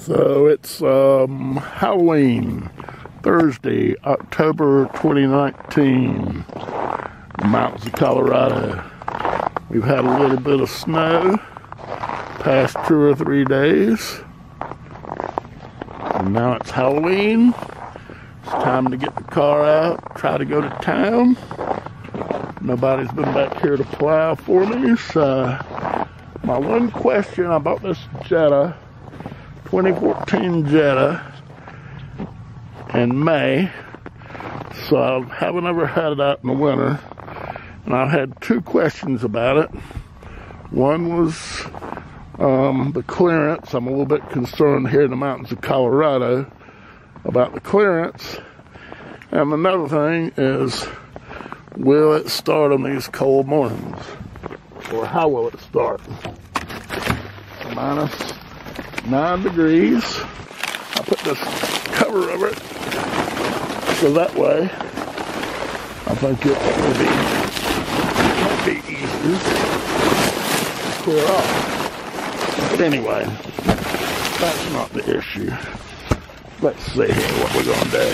So it's Halloween, Thursday, October 2019, the mountains of Colorado. We've had a little bit of snow past 2 or 3 days. And now it's Halloween. It's time to get the car out, try to go to town. Nobody's been back here to plow for me, so my one question, I bought this Jetta, 2014 Jetta in May, so I haven't ever had it out in the winter, and I had 2 questions about it. One was the clearance. I'm a little bit concerned here in the mountains of Colorado about the clearance, and another thing is, will it start on these cold mornings, or how will it start? Minus 9 degrees. I put this cover over it so that way I think it might be easier to clear off. But anyway, that's not the issue. Let's see here what we're going to do.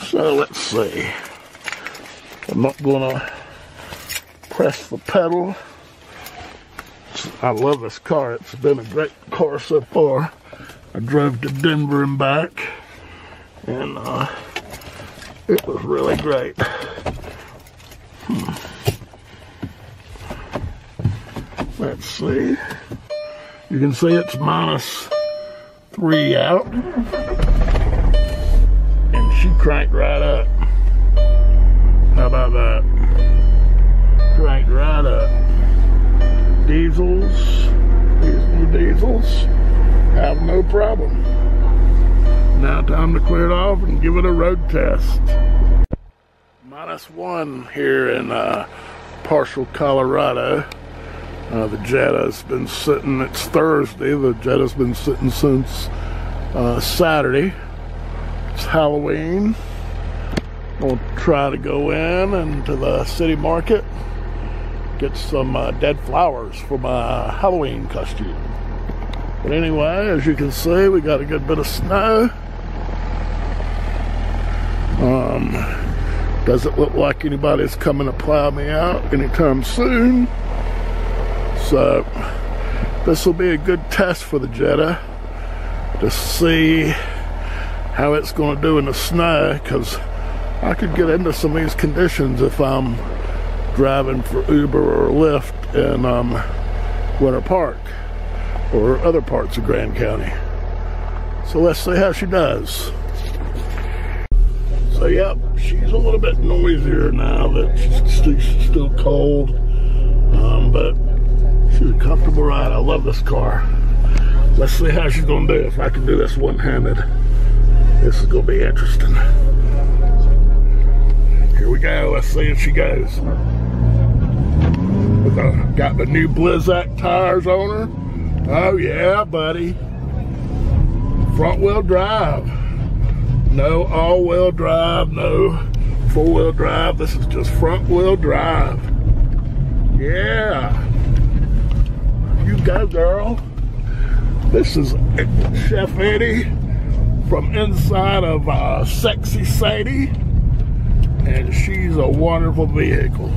So let's see. I'm not going to press the pedal. I love this car. It's been a great car so far. I drove to Denver and back, and it was really great. Let's see. You can see it's -3 out, and she cranked right up. How about that? Cranked right up. Diesels, these new diesels, have no problem. Now time to clear it off and give it a road test. -1 here in partial Colorado. The Jetta's been sitting, it's Thursday, the Jetta's been sitting since Saturday. It's Halloween. I'll try to go into the city market, get some dead flowers for my Halloween costume. But anyway, as you can see, we got a good bit of snow. Doesn't look like anybody's coming to plow me out anytime soon. So this will be a good test for the Jetta to see how it's going to do in the snow, because I could get into some of these conditions if I'm driving for Uber or Lyft in Winter Park or other parts of Grand County. So let's see how she does. So yep, she's a little bit noisier now that she's still cold, but she's a comfortable ride. I love this car. Let's see how she's gonna do. If I can do this one-handed, this is gonna be interesting. Here we go. Let's see if she goes. Got the new Blizzak tires on her. Oh yeah, buddy. Front wheel drive. No all-wheel drive, no four-wheel drive. This is just front wheel drive. Yeah. You go, girl. This is Chef Eddie from inside of Sexy Sadie, and she's a wonderful vehicle.